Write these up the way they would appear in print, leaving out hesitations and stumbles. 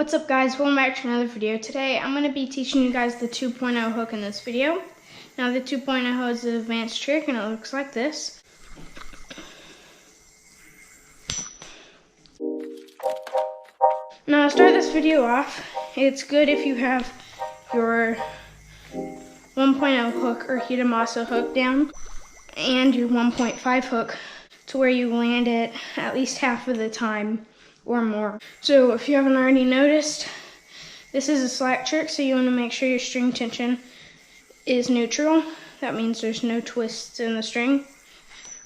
What's up guys, welcome back to another video. Today I'm going to be teaching you guys the 2.0 hook in this video. Now the 2.0 is an advanced trick and it looks like this. Now to start this video off, it's good if you have your 1.0 hook or Hidamasa hook down and your 1.5 hook to where you land it at least half of the time or more. So if you haven't already noticed, this is a slack trick, so you want to make sure your string tension is neutral. That means there's no twists in the string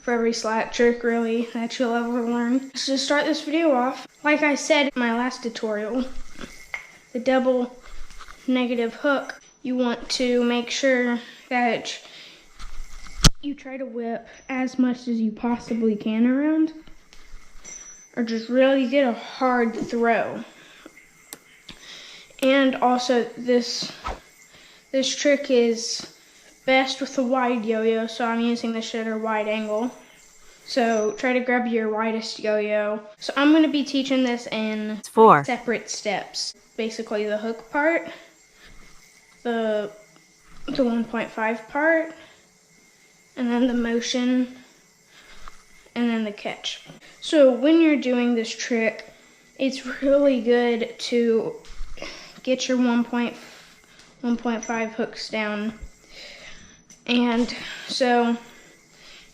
for every slack trick really that you'll ever learn. So to start this video off, like I said in my last tutorial, the double negative hook, you want to make sure that you try to whip as much as you possibly can around, or just really get a hard throw. And also this trick is best with a wide yo-yo, so I'm using the Shredder wide angle. So try to grab your widest yo-yo. So I'm going to be teaching this in 4 separate steps. Basically the hook part, the 1.5 part, and then the motion, and then the catch. So when you're doing this trick, it's really good to get your 1.5 hooks down. And so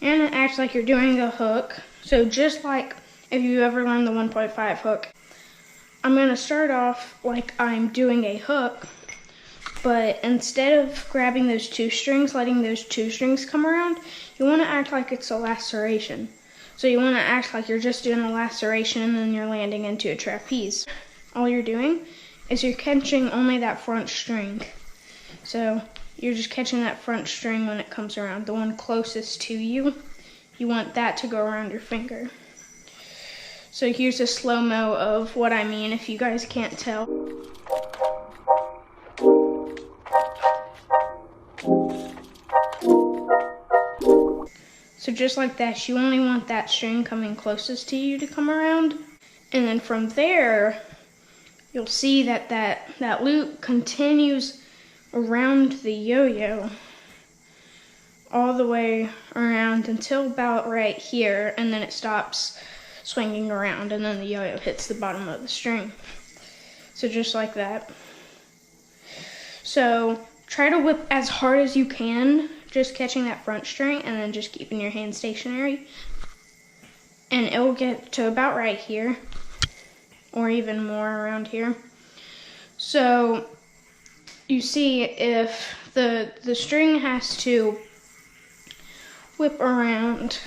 you're gonna act like you're doing a hook. So just like if you ever learned the 1.5 hook, I'm gonna start off like I'm doing a hook, but instead of grabbing those 2 strings, letting those 2 strings come around, you wanna act like it's a laceration. So you wanna act like you're just doing a laceration and then you're landing into a trapeze. All you're doing is you're catching only that front string. So you're just catching that front string when it comes around, the one closest to you. You want that to go around your finger. So here's a slow-mo of what I mean if you guys can't tell. So just like that, you only want that string coming closest to you to come around. And then from there, you'll see that that loop continues around the yo-yo all the way around until about right here, and then it stops swinging around and then the yo-yo hits the bottom of the string. So just like that. So try to whip as hard as you can, just catching that front string and then just keeping your hand stationary. And it'll get to about right here, or even more around here. So you see if the string has to whip around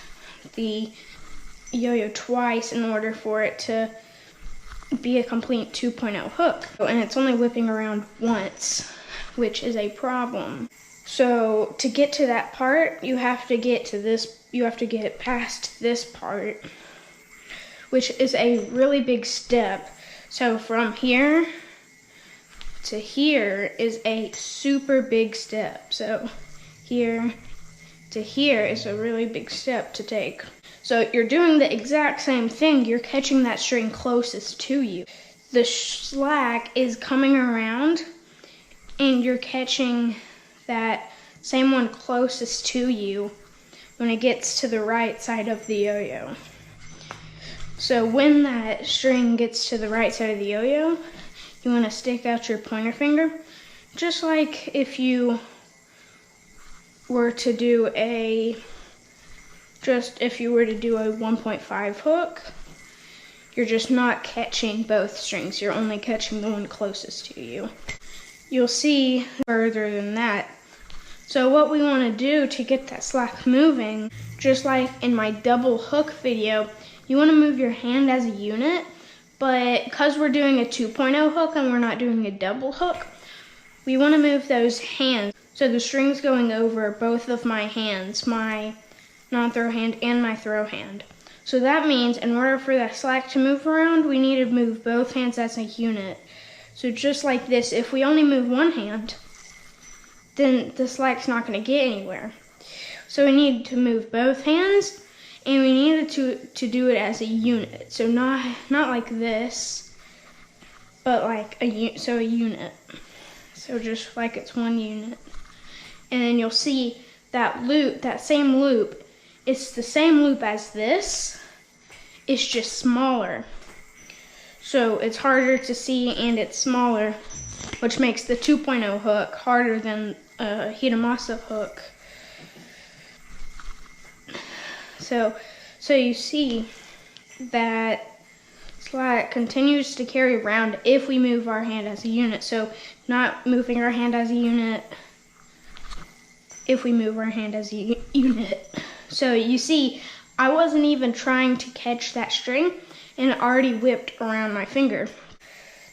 the yo-yo twice in order for it to be a complete 2.0 hook. And it's only whipping around once, which is a problem. So to get to that part, you have to get to this, you have to get past this part, which is a really big step. So from here to here is a super big step. So here to here is a really big step to take. So you're doing the exact same thing. You're catching that string closest to you. The slack is coming around and you're catching that same one closest to you when it gets to the right side of the yo-yo. So when that string gets to the right side of the yo-yo, you want to stick out your pointer finger, just like if you were to do a 1.5 hook. You're just not catching both strings. You're only catching the one closest to you. You'll see further than that. So what we want to do to get that slack moving, just like in my double hook video, you want to move your hand as a unit, but because we're doing a 2.0 hook and we're not doing a double hook, we want to move those hands. So the string's going over both of my hands, my non-throw hand and my throw hand. So that means in order for that slack to move around, we need to move both hands as a unit. So just like this, if we only move one hand, then the slack's not going to get anywhere. So we need to move both hands, and we needed to do it as a unit. So not like this, but like a unit. So just like it's one unit. And then you'll see that loop, that same loop, it's the same loop as this, it's just smaller. So it's harder to see and it's smaller, which makes the 2.0 hook harder than a Hidamasa hook. So you see that slack continues to carry around if we move our hand as a unit. So not moving our hand as a unit if we move our hand as a unit. So you see, I wasn't even trying to catch that string and it already whipped around my finger.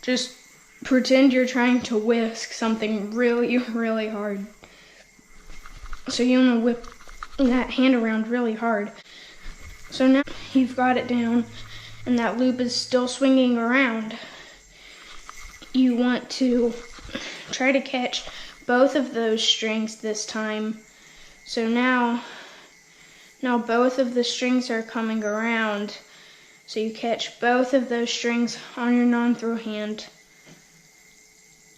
Just pretend you're trying to whisk something really, really hard. So you want to whip that hand around really hard. So now you've got it down and that loop is still swinging around. You want to try to catch both of those strings this time. So now both of the strings are coming around. So you catch both of those strings on your non-throw hand.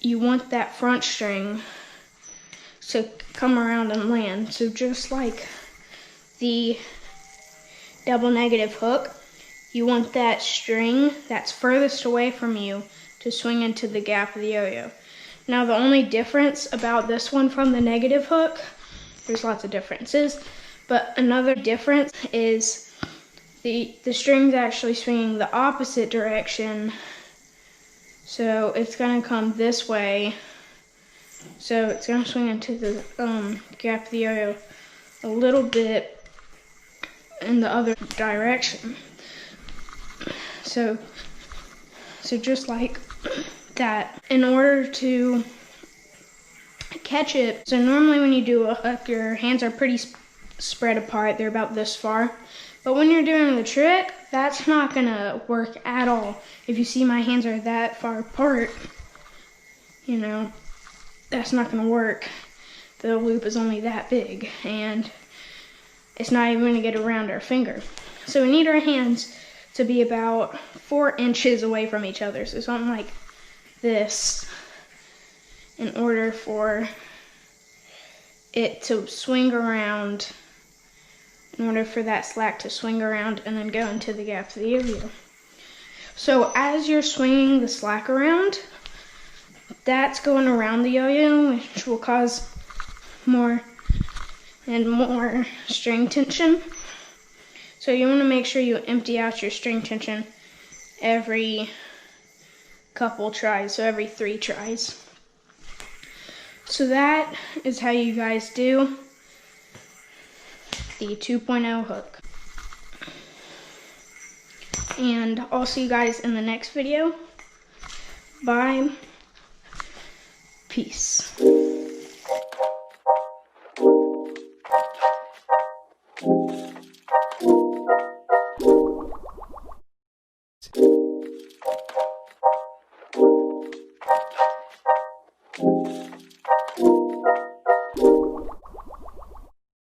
You want that front string to come around and land. So just like the double negative hook, you want that string that's furthest away from you to swing into the gap of the yo-yo. Now the only difference about this one from the negative hook, there's lots of differences, but another difference is the string's actually swinging the opposite direction. So it's gonna come this way. So it's gonna swing into the gap of the yo-yo a little bit in the other direction. So just like that, in order to catch it, so normally when you do a hook, your hands are pretty spread apart, they're about this far. But when you're doing the trick, that's not gonna work at all. If you see my hands are that far apart, you know, that's not gonna work. The loop is only that big and it's not even gonna get around our finger. So we need our hands to be about 4 inches away from each other. So something like this, in order for it to swing around, in order for that slack to swing around and then go into the gap of the yo-yo. So as you're swinging the slack around, that's going around the yo-yo, which will cause more and more string tension. So you want to make sure you empty out your string tension every couple tries, so every 3 tries. So that is how you guys do the 2.0 hook. And I'll see you guys in the next video. Bye. Peace.